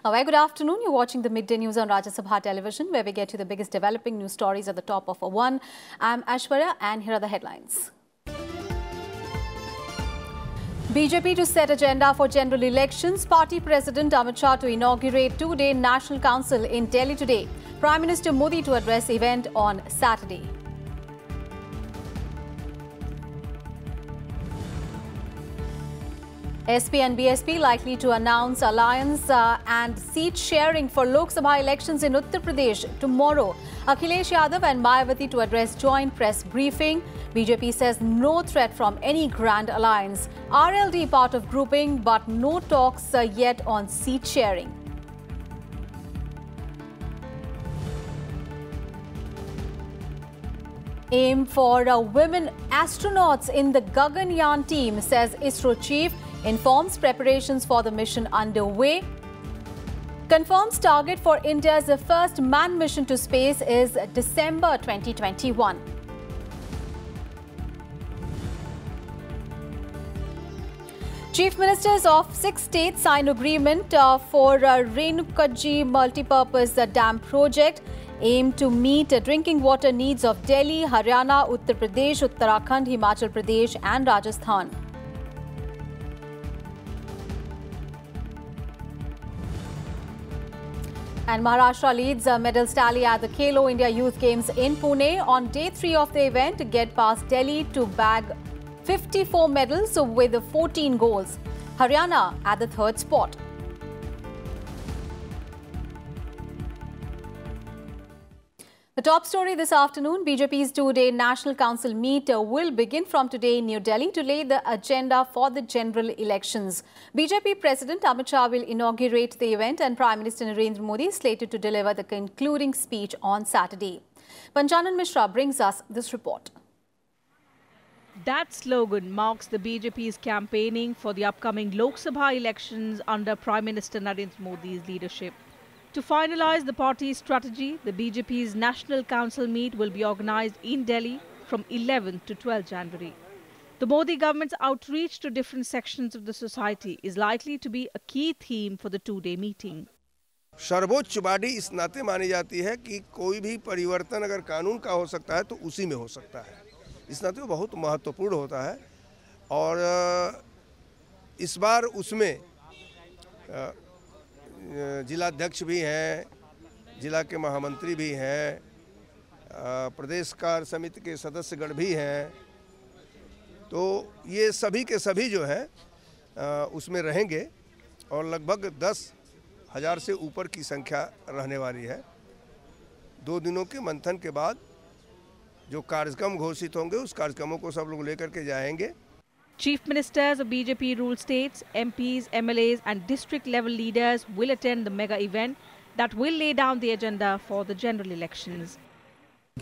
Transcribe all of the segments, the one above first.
A very good afternoon. You're watching the midday news on Rajya Sabha television, where we get you the biggest developing news stories at the top of a one. I'm Aishwarya, and here are the headlines. BJP to set agenda for general elections. Party President Amit Shah to inaugurate two-day National Council in Delhi today. Prime Minister Modi to address event on Saturday. SP and BSP likely to announce alliance and seat sharing for Lok Sabha elections in Uttar Pradesh tomorrow. Akhilesh Yadav and Mayawati to address joint press briefing. BJP says no threat from any grand alliance. RLD part of grouping, but no talks yet on seat sharing. Aim for women astronauts in the Gaganyaan team, says ISRO chief. Informs preparations for the mission underway. Confirms target for India's first manned mission to space is December 2021. Chief Ministers of 6 states sign agreement for RENUKAJI multipurpose dam project. Aim to meet drinking water needs of Delhi, Haryana, Uttar Pradesh, Uttarakhand, Himachal Pradesh and Rajasthan. And Maharashtra leads medals tally at the Khelo India Youth Games in Pune. On day 3 of the event, to get past Delhi to bag 54 medals with 14 goals. Haryana at the 3rd spot. The top story this afternoon, BJP's two-day National Council meet will begin from today in New Delhi to lay the agenda for the general elections. BJP President Amit Shah will inaugurate the event and Prime Minister Narendra Modi is slated to deliver the concluding speech on Saturday. Panchanan Mishra brings us this report. That slogan marks the BJP's campaigning for the upcoming Lok Sabha elections under Prime Minister Narendra Modi's leadership. To finalize the party's strategy, the BJP's National Council meet will be organized in Delhi from 11th to 12th January. The Modi government's outreach to different sections of the society is likely to be a key theme for the two-day meeting. सर्वोच्च body इस नाते मानी जाती है कि कोई भी परिवर्तन अगर कानून का हो सकता है तो उसी में हो सकता है। इस नाते बहुत महत्वपूर्ण होता है और इस बार उसमें जिलाध्यक्ष भी हैं, जिला के महामंत्री भी हैं, प्रदेश कार्य समिति के सदस्यगण भी हैं, तो ये सभी के सभी जो है उसमें रहेंगे और लगभग 10,000 से ऊपर की संख्या रहने वाली है। 2 दिनों के मंथन के बाद जो कार्यक्रम घोषित होंगे उस कार्यक्रमों को सब लोग लेकर के जाएंगे। Chief Ministers of BJP ruled states, MPs, MLAs and district level leaders will attend the mega event that will lay down the agenda for the general elections.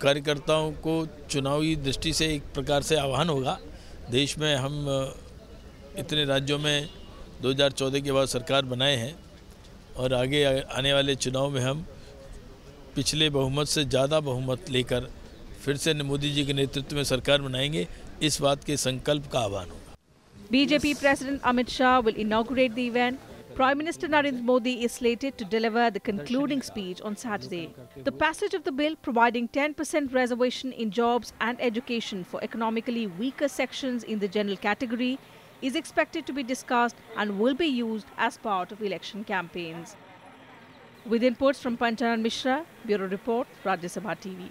कार्यकर्ताओं को चुनावी दृष्टि से एक प्रकार से आह्वान होगा। देश में हम इतने राज्यों में 2014 के बाद सरकार बनाए हैं और आगे आने वाले चुनाव में हम पिछले बहुमत से ज़्यादा बहुमत लेकर फिर से मोदी जी के नेतृत्व में सरकार बनाएंगे, इस बात के संकल्प का आह्वान होगा। BJP President Amit Shah will inaugurate the event. Prime Minister Narendra Modi is slated to deliver the concluding speech on Saturday. The passage of the bill providing 10% reservation in jobs and education for economically weaker sections in the general category is expected to be discussed and will be used as part of election campaigns. With inputs from Panchanan Mishra, Bureau Report, Rajya Sabha TV.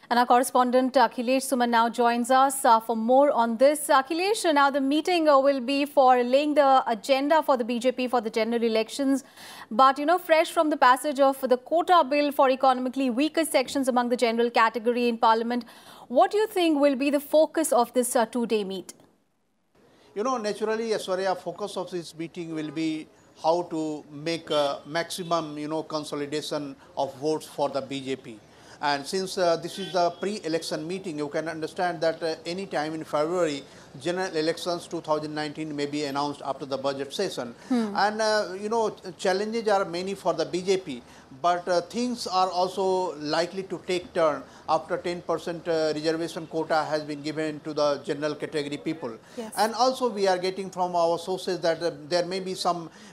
And our correspondent Akhilesh Suman now joins us for more on this. Akhilesh, now the meeting will be for laying the agenda for the BJP for the general elections. But, fresh from the passage of the quota bill for economically weaker sections among the general category in Parliament, what do you think will be the focus of this two-day meet? Naturally, Aishwarya, focus of this meeting will be how to make a maximum, consolidation of votes for the BJP. And since this is the pre-election meeting, you can understand that any time in February, general elections 2019 may be announced after the budget session. And challenges are many for the BJP, but things are also likely to take turn after 10% reservation quota has been given to the general category people. Yes. And also we are getting from our sources that there may be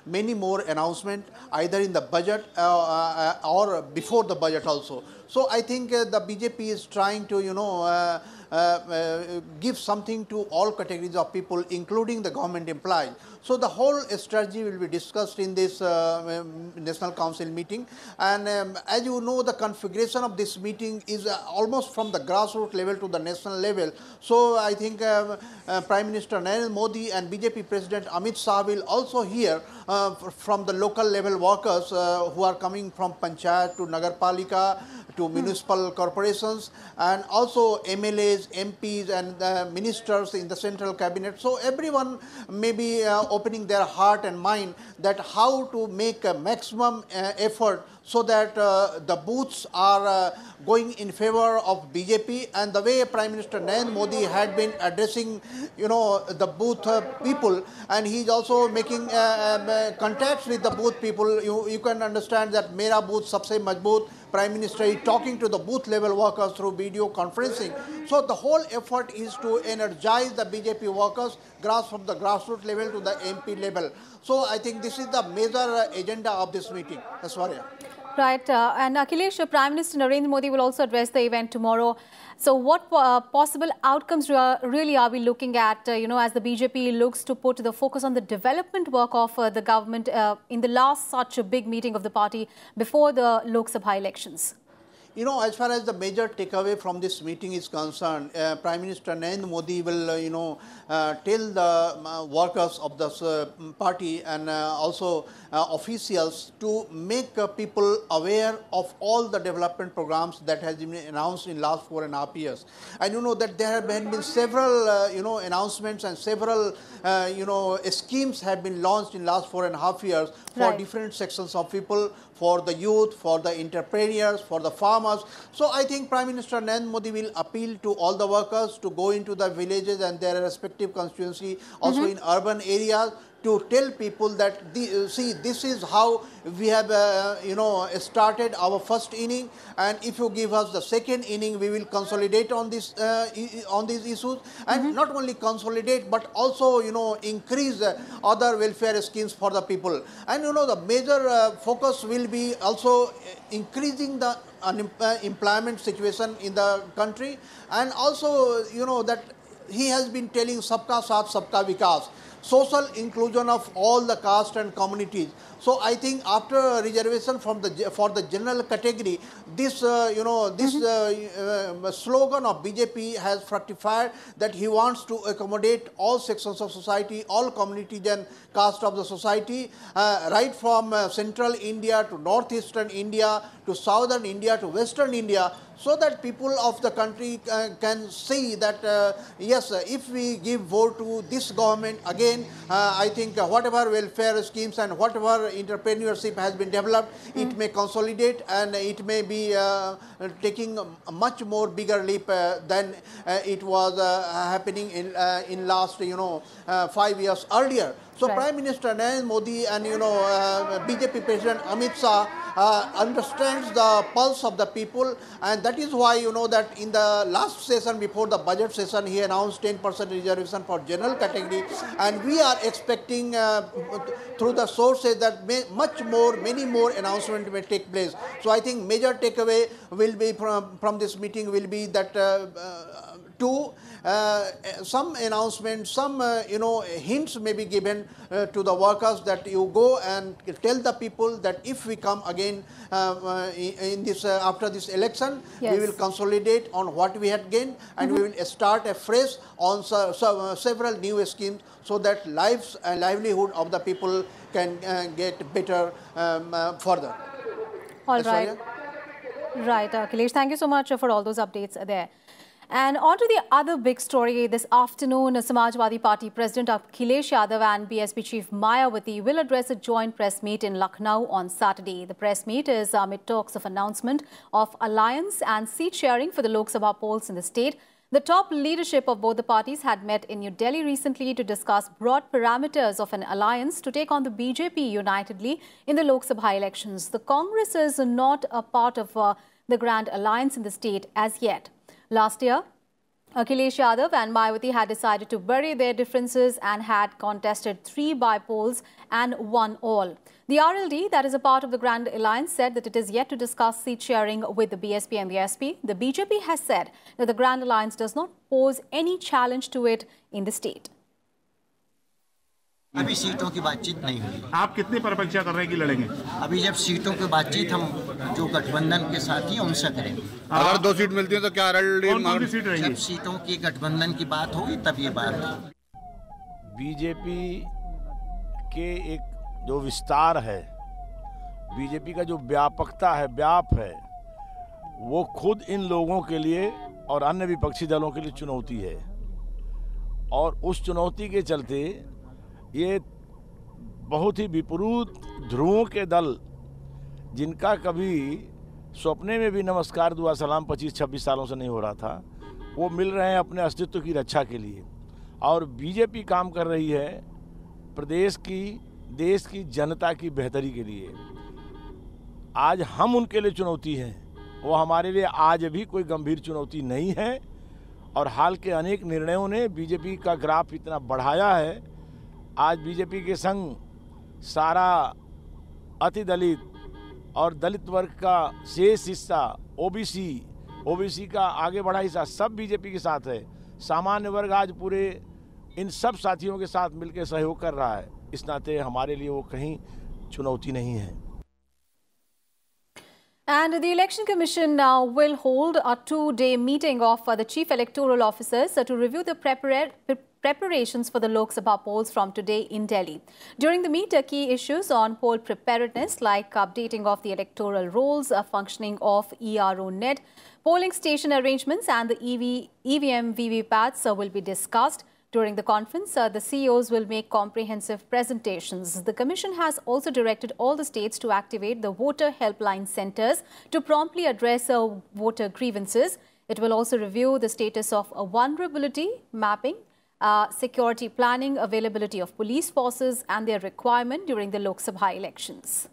many more announcements either in the budget or before the budget also. So I think the BJP is trying to give something to all categories of people, including the government employees. So the whole strategy will be discussed in this National Council meeting. And as you know, the configuration of this meeting is almost from the grassroots level to the national level. So I think Prime Minister Narendra Modi and BJP President Amit Shah will also hear from the local level workers who are coming from Panchayat to Nagarpalika to municipal corporations, and also MLAs, MPs and ministers in the central cabinet. So everyone may be opening their heart and mind that how to make a maximum effort so that the booths are going in favor of BJP, and the way Prime Minister Narendra Modi had been addressing, the booth people, and he's also making contacts with the booth people. You can understand that Mera booth sabse majboot. Prime Minister is talking to the booth level workers through video conferencing. So the whole effort is to energize the BJP workers from the grassroots level to the MP level. So I think this is the major agenda of this meeting. Aswarya. Right. And Akhilesh, Prime Minister Narendra Modi will also address the event tomorrow. So what possible outcomes really are we looking at, as the BJP looks to put the focus on the development work of the government in the last such a big meeting of the party before the Lok Sabha elections? As far as the major takeaway from this meeting is concerned, Prime Minister Narendra Modi will, tell the workers of the party and also officials to make people aware of all the development programs that has been announced in last 4.5 years. And you know that there have been several, announcements and several, schemes have been launched in last 4.5 years for different sections of people, for the youth, for the entrepreneurs, for the farmers. So I think Prime Minister Narendra Modi will appeal to all the workers to go into the villages and their respective constituency, also in urban areas, to tell people that, see, this is how we have, started our first inning, and if you give us the second inning, we will consolidate on this on these issues, and not only consolidate, but also, increase other welfare schemes for the people. And, the major focus will be also increasing the unemployment situation in the country, and also, that he has been telling Sabka Saath, Sabka Vikas, social inclusion of all the caste and communities. So I think after reservation for the general category, this slogan of BJP has fructified, that he wants to accommodate all sections of society, all communities and caste of the society, right from central India to northeastern India to southern India to western India, so that people of the country can see that yes, if we give vote to this government again, I think whatever welfare schemes and whatever entrepreneurship has been developed, it may consolidate, and it may be taking a much more bigger leap than it was happening in last 5 years earlier. So Prime Minister Narendra Modi and BJP President Amit Shah understands the pulse of the people, and that is why that in the last session before the budget session, he announced 10% reservation for general category, and we are expecting through the sources that many more announcements may take place. So I think major takeaway will be from this meeting will be that some announcements, some hints may be given to the workers, that you go and tell the people that if we come again in this after this election, we will consolidate on what we had gained, and we will start afresh on several new schemes, so that lives and livelihood of the people can get better further. All right. Right, Akhilesh, thank you so much for all those updates there. And on to the other big story this afternoon, Samajwadi Party President Akhilesh Yadav and BSP Chief Mayawati will address a joint press meet in Lucknow on Saturday. The press meet is amid talks of announcement of alliance and seat sharing for the Lok Sabha polls in the state. The top leadership of both the parties had met in New Delhi recently to discuss broad parameters of an alliance to take on the BJP unitedly in the Lok Sabha elections. The Congress is not a part of the grand alliance in the state as yet. Last year, Akhilesh Yadav and Mayawati had decided to bury their differences and had contested 3 by-polls and won all. The RLD, that is a part of the Grand Alliance, said that it is yet to discuss seat sharing with the BSP and the SP. The BJP has said that the Grand Alliance does not pose any challenge to it in the state. अभी सीटों की बातचीत नहीं हुई। आप कितनी परिपक्वता कर रहे हैं कि लड़ेंगे? अभी जब सीटों की बातचीत हम जो गठबंधन के साथी हैं उनसे करेंगे। अगर 2 सीट मिलती है तो क्या कौन सी सीट रहेगी? जब सीटों की गठबंधन की बात होगी तब ये बात होगी। बीजेपी के एक जो विस्तार है, बीजेपी का जो व्यापकता है, व्याप है, वो खुद इन लोगों के लिए और अन्य विपक्षी दलों के लिए चुनौती है। और उस चुनौती के चलते ये बहुत ही विपरीत ध्रुवों के दल, जिनका कभी सपने में भी नमस्कार दुआ सलाम 25-26 सालों से नहीं हो रहा था, वो मिल रहे हैं अपने अस्तित्व की रक्षा के लिए। और बीजेपी काम कर रही है प्रदेश की, देश की जनता की बेहतरी के लिए। आज हम उनके लिए चुनौती हैं, वो हमारे लिए आज भी कोई गंभीर चुनौती नहीं है। और हाल के अनेक निर्णयों ने बीजेपी का ग्राफ इतना बढ़ाया है, आज बीजेपी के संग सारा अति दलित और दलित वर्ग का शेष हिस्सा, ओबीसी का आगे बढ़ा हिस्सा सब बीजेपी के साथ है। सामान्य वर्ग आज पूरे इन सब साथियों के साथ मिलकर सहयोग कर रहा है। इस नाते हमारे लिए वो कहीं चुनौती नहीं है। And the Election Commission now will hold a 2-day meeting of the Chief Electoral Officers to review the preparations for the Lok Sabha polls from today in Delhi. During the meet, key issues on poll preparedness like updating of the electoral rolls, functioning of ERO net, polling station arrangements and the EVM VVPATs will be discussed. During the conference, the CEOs will make comprehensive presentations. The Commission has also directed all the states to activate the voter helpline centres to promptly address voter grievances. It will also review the status of vulnerability mapping, security planning, availability of police forces and their requirement during the Lok Sabha elections.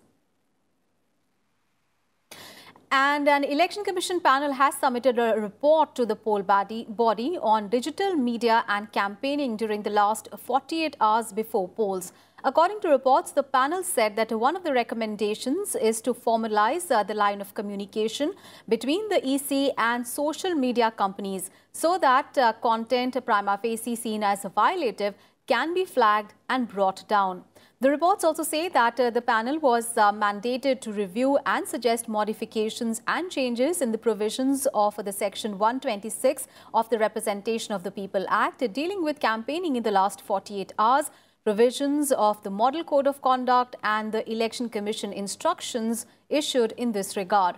And an Election Commission panel has submitted a report to the poll body on digital media and campaigning during the last 48 hours before polls. According to reports, the panel said that one of the recommendations is to formalize the line of communication between the EC and social media companies so that content prima facie seen as violative can be flagged and brought down. The reports also say that the panel was mandated to review and suggest modifications and changes in the provisions of the Section 126 of the Representation of the People Act dealing with campaigning in the last 48 hours, provisions of the Model Code of Conduct and the Election Commission instructions issued in this regard.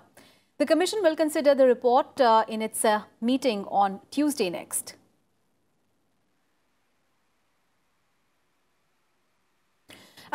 The Commission will consider the report in its meeting on Tuesday next.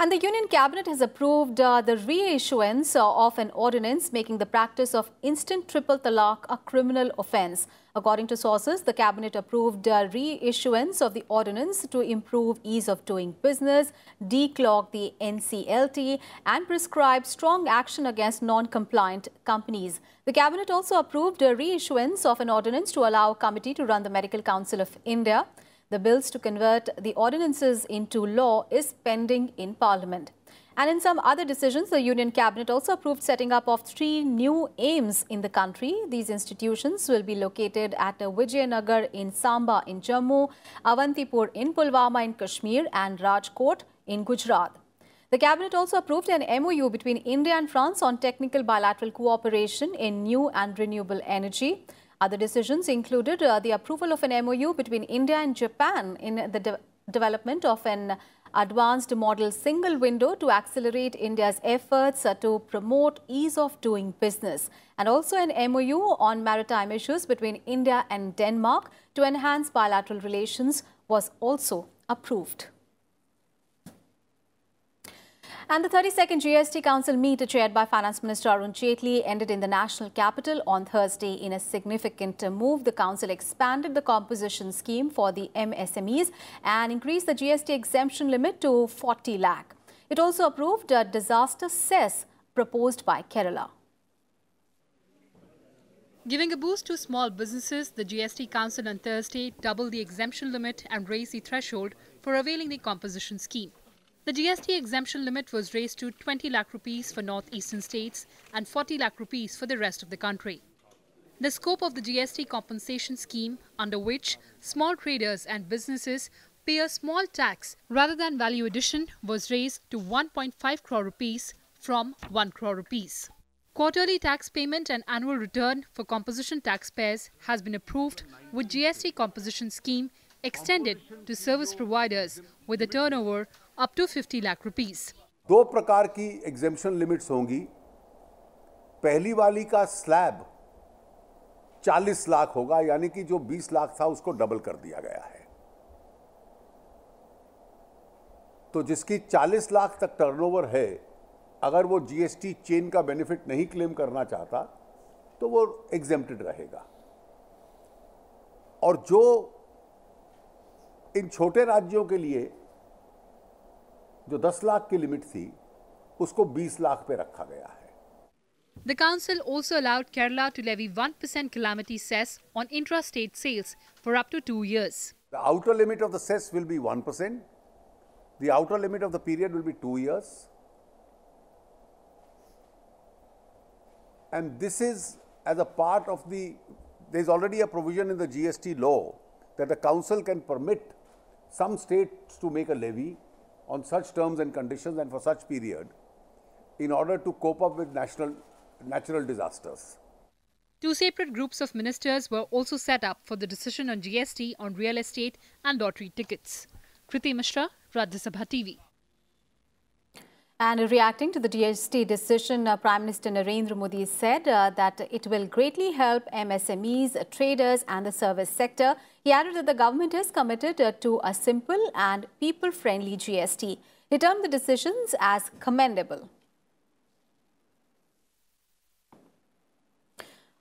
And the Union Cabinet has approved the reissuance of an ordinance making the practice of instant triple talaq a criminal offence. According to sources, the Cabinet approved reissuance of the ordinance to improve ease of doing business, declog the NCLT and prescribe strong action against non-compliant companies. The Cabinet also approved a reissuance of an ordinance to allow a committee to run the Medical Council of India. The bills to convert the ordinances into law is pending in Parliament. And in some other decisions, the Union Cabinet also approved setting up of 3 new AIIMS in the country. These institutions will be located at Vijayanagar in Samba in Jammu, Avantipur in Pulwama in Kashmir and Rajkot in Gujarat. The Cabinet also approved an MOU between India and France on technical bilateral cooperation in new and renewable energy. Other decisions included the approval of an MOU between India and Japan in the development of an advanced model single window to accelerate India's efforts to promote ease of doing business, and also an MOU on maritime issues between India and Denmark to enhance bilateral relations was also approved. And the 32nd GST Council meet chaired by Finance Minister Arun Jaitley ended in the national capital on Thursday. In a significant move, the Council expanded the composition scheme for the MSMEs and increased the GST exemption limit to 40 lakh. It also approved a disaster cess proposed by Kerala. Giving a boost to small businesses, the GST Council on Thursday doubled the exemption limit and raised the threshold for availing the composition scheme. The GST exemption limit was raised to 20 lakh rupees for northeastern states and 40 lakh rupees for the rest of the country. The scope of the GST compensation scheme, under which small traders and businesses pay a small tax rather than value addition, was raised to 1.5 crore rupees from 1 crore rupees. Quarterly tax payment and annual return for composition taxpayers has been approved, with GST composition scheme extended to service providers with a turnover up to 50 lakh rupees. दो प्रकार की exemption limits होंगी। पहली वाली का slab 40 lakh होगा, यानी कि जो 20 लाख था उसको डबल कर दिया गया है। तो जिसकी 40 लाख तक टर्नओवर है, अगर वो जीएसटी चेन का बेनिफिट नहीं क्लेम करना चाहता तो वो एग्जेम्प्टेड रहेगा। और जो इन छोटे राज्यों के लिए जो 10 लाख की लिमिट थी, उसको 20 लाख पे रखा गया है। The council also allowed Kerala to levy 1% calamity cess on intra-state sales for up to 2 years. The outer limit of the cess will be 1%. The outer limit of the period will be 2 years. And this is as a part of there is already a provision in the GST law that the council can permit some states to make a levy on such terms and conditions and for such period in order to cope up with natural disasters. 2 separate groups of ministers were also set up for the decision on GST on real estate and lottery tickets. Kriti Mishra, Rajya Sabha TV. And reacting to the GST decision, Prime Minister Narendra Modi said that it will greatly help MSMEs, traders and the service sector. He added that the government is committed to a simple and people-friendly GST. He termed the decisions as commendable.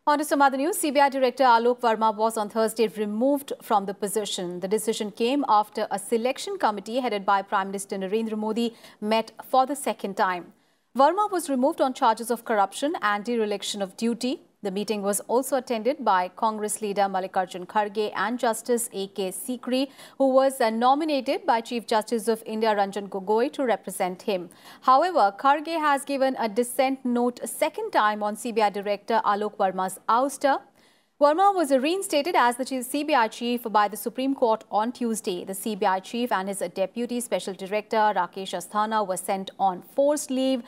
On to some other news, CBI Director Alok Verma was on Thursday removed from the position. The decision came after a selection committee headed by Prime Minister Narendra Modi met for the second time. Verma was removed on charges of corruption and dereliction of duty. The meeting was also attended by Congress leader Mallikarjun Kharge and Justice A.K. Sikri, who was nominated by Chief Justice of India Ranjan Gogoi to represent him. However, Kharge has given a dissent note a second time on CBI Director Alok Verma's ouster. Verma was reinstated as the CBI chief by the Supreme Court on Tuesday. The CBI chief and his deputy special director Rakesh Asthana were sent on forced leave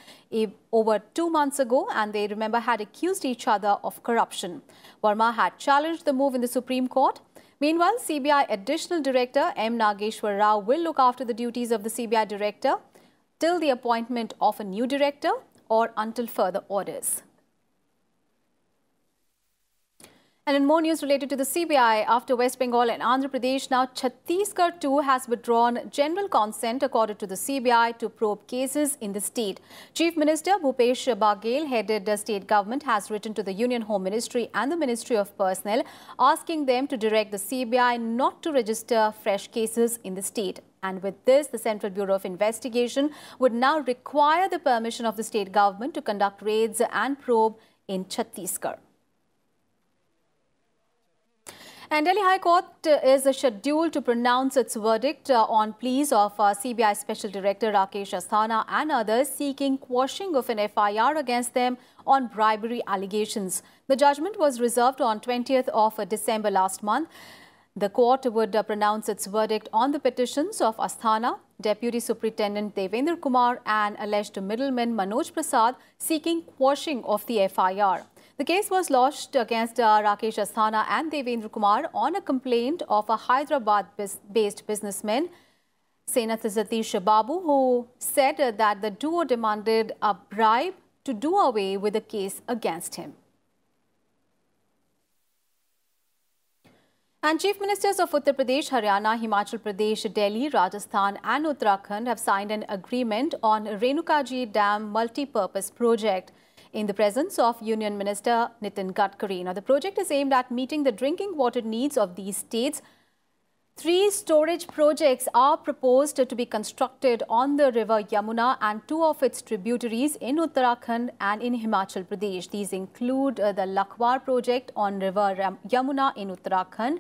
over 2 months ago, and they, remember, had accused each other of corruption. Verma had challenged the move in the Supreme Court. Meanwhile, CBI Additional Director M. Nageshwar Rao will look after the duties of the CBI director till the appointment of a new director or until further orders. And in more news related to the CBI, after West Bengal and Andhra Pradesh, now Chhattisgarh too has withdrawn general consent accorded to the CBI to probe cases in the state. Chief Minister Bhupesh Baghel headed the state government has written to the Union Home Ministry and the Ministry of Personnel asking them to direct the CBI not to register fresh cases in the state. And with this, the Central Bureau of Investigation would now require the permission of the state government to conduct raids and probe in Chhattisgarh. And Delhi High Court is scheduled to pronounce its verdict on pleas of CBI Special Director Rakesh Asthana and others seeking quashing of an FIR against them on bribery allegations. The judgment was reserved on 20th of December last month. The court would pronounce its verdict on the petitions of Asthana, Deputy Superintendent Devendra Kumar and alleged middleman Manoj Prasad seeking quashing of the FIR. The case was lodged against Rakesh Asthana and Devendra Kumar on a complaint of a Hyderabad-based businessman, Senath Satish Babu, who said that the duo demanded a bribe to do away with the case against him. And Chief Ministers of Uttar Pradesh, Haryana, Himachal Pradesh, Delhi, Rajasthan and Uttarakhand have signed an agreement on RENUKAJI Dam multi-purpose project in the presence of Union Minister Nitin Gadkari. Now, the project is aimed at meeting the drinking water needs of these states. 3 storage projects are proposed to be constructed on the river Yamuna and 2 of its tributaries in Uttarakhand and in Himachal Pradesh. These include the Lakhwar project on river Yamuna in Uttarakhand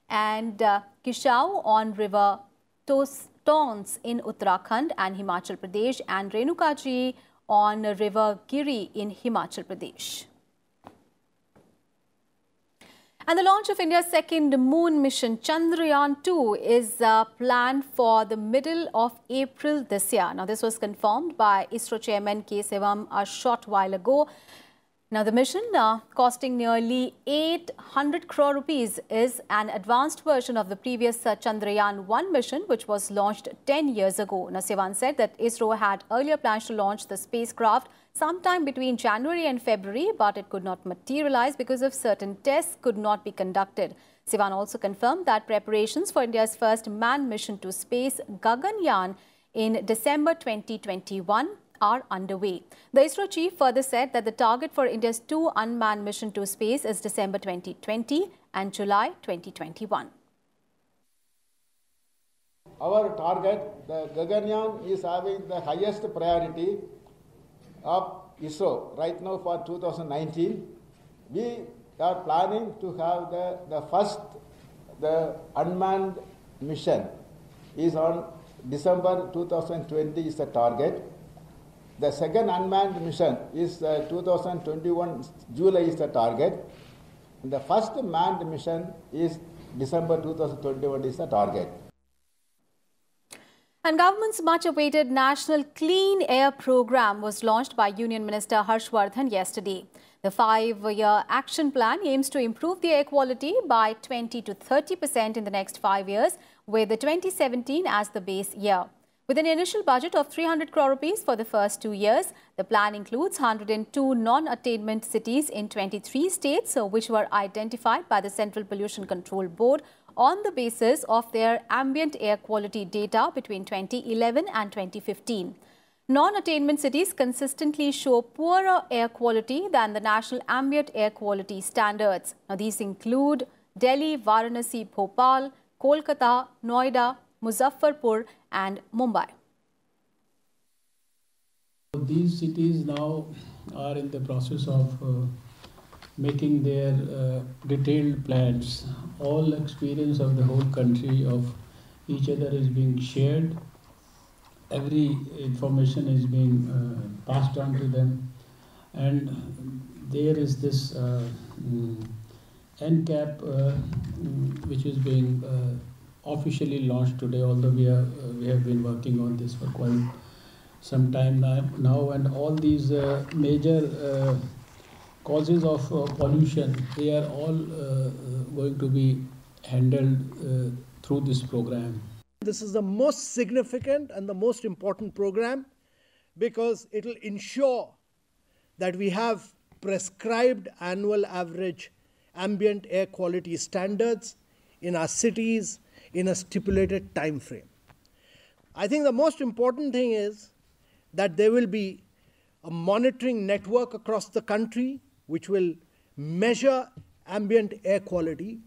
and Kishau on river Tons in Uttarakhand and Himachal Pradesh, and RENUKAJI on river Giri in Himachal Pradesh. And the launch of India's second moon mission, Chandrayaan-2, is planned for the middle of April this year. Now, this was confirmed by ISRO chairman K. Sivam a short while ago. Now, the mission, costing nearly 800 crore rupees, is an advanced version of the previous Chandrayaan-1 mission, which was launched 10 years ago. Now, Sivan said that ISRO had earlier plans to launch the spacecraft sometime between January and February, but it could not materialize because of certain tests could not be conducted. Sivan also confirmed that preparations for India's first manned mission to space, Gaganyaan, in December 2021 are underway. The ISRO chief further said that the target for India's 2 unmanned mission to space is December 2020 and July 2021. Our target, the Gaganyaan, is having the highest priority of ISRO right now for 2019. We are planning to have the unmanned mission is on December 2020 is the target. The second unmanned mission is 2021 July is the target. And the first manned mission is December 2021 is the target. And government's much-awaited National Clean Air Program was launched by Union Minister Harshvardhan yesterday. The 5-year action plan aims to improve the air quality by 20 to 30% in the next 5 years, with the 2017 as the base year. With an initial budget of 300 crore rupees for the first 2 years, the plan includes 102 non-attainment cities in 23 states, which were identified by the Central Pollution Control Board on the basis of their ambient air quality data between 2011 and 2015. Non-attainment cities consistently show poorer air quality than the national ambient air quality standards. Now, these include Delhi, Varanasi, Bhopal, Kolkata, Noida, Muzaffarpur and Mumbai. These cities now are in the process of making their detailed plans. All experience of the whole country of each other is being shared. Every information is being passed on to them, and there is this NCAP which is being officially launched today, although we have been working on this for quite some time now, and all these major causes of pollution, they are all going to be handled through this program. This is the most significant and the most important program because it will ensure that we have prescribed annual average ambient air quality standards in our cities in a stipulated time frame. I think the most important thing is that there will be a monitoring network across the country which will measure ambient air quality.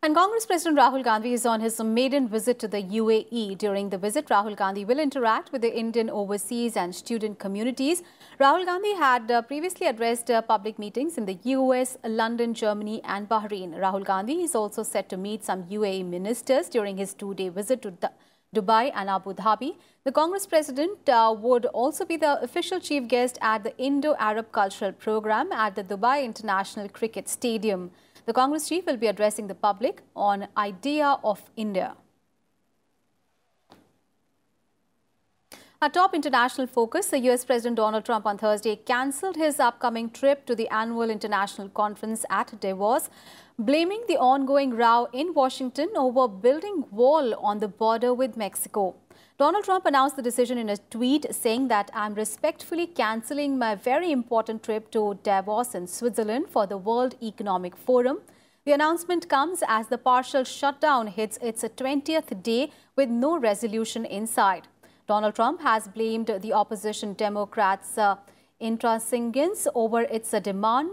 And Congress President Rahul Gandhi is on his maiden visit to the UAE. During the visit, Rahul Gandhi will interact with the Indian overseas and student communities. Rahul Gandhi had previously addressed public meetings in the US, London, Germany and Bahrain. Rahul Gandhi is also set to meet some UAE ministers during his 2-day visit to Dubai and Abu Dhabi. The Congress President would also be the official chief guest at the Indo-Arab Cultural Program at the Dubai International Cricket Stadium. The Congress chief will be addressing the public on Idea of India. A top international focus, the US President Donald Trump on Thursday cancelled his upcoming trip to the annual international conference at Davos, blaming the ongoing row in Washington over building wall on the border with Mexico. Donald Trump announced the decision in a tweet saying that I'm respectfully cancelling my very important trip to Davos in Switzerland for the World Economic Forum. The announcement comes as the partial shutdown hits its 20th day with no resolution in sight. Donald Trump has blamed the opposition Democrats' intransigence over its demand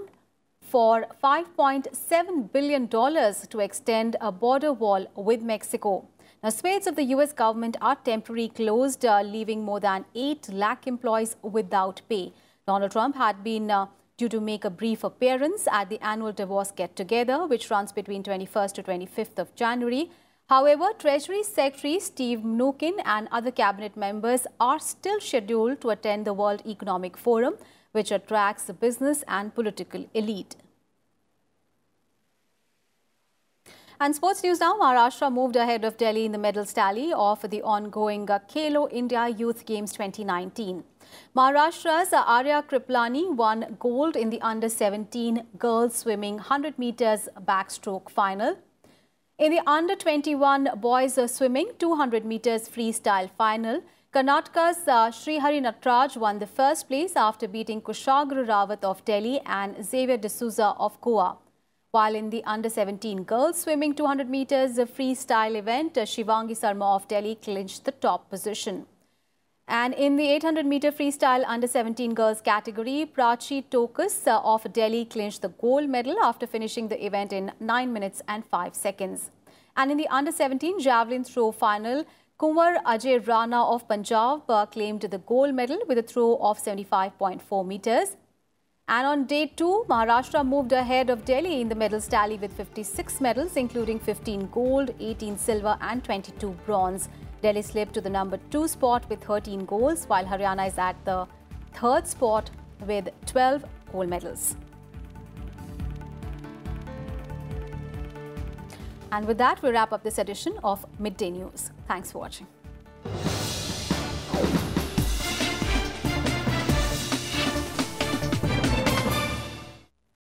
for $5.7 billion to extend a border wall with Mexico. Now, swathes of the U.S. government are temporarily closed, leaving more than 8 lakh employees without pay. Donald Trump had been due to make a brief appearance at the annual Davos get-together, which runs between 21st to 25th of January. However, Treasury Secretary Steve Mnuchin and other cabinet members are still scheduled to attend the World Economic Forum, which attracts the business and political elite. And sports news now. Maharashtra moved ahead of Delhi in the medals tally of the ongoing Khelo India Youth Games 2019. Maharashtra's Arya Kriplani won gold in the under-17 girls swimming 100 meters backstroke final. In the under-21 boys swimming 200 meters freestyle final, Karnataka's Srihari Natraj won the first place after beating Kushagra Rawat of Delhi and Xavier D'Souza of Goa. While in the under-17 girls swimming 200 meters freestyle event, Shivangi Sarma of Delhi clinched the top position. And in the 800-meter freestyle under-17 girls category, Prachi Tokus of Delhi clinched the gold medal after finishing the event in 9 minutes and 5 seconds. And in the under-17 javelin throw final, Kunwar Ajay Rana of Punjab claimed the gold medal with a throw of 75.4 meters. And on day 2, Maharashtra moved ahead of Delhi in the medals tally with 56 medals, including 15 gold, 18 silver and 22 bronze. Delhi slipped to the number 2 spot with 13 golds, while Haryana is at the 3rd spot with 12 gold medals. And with that, we wrap up this edition of Midday News. Thanks for watching.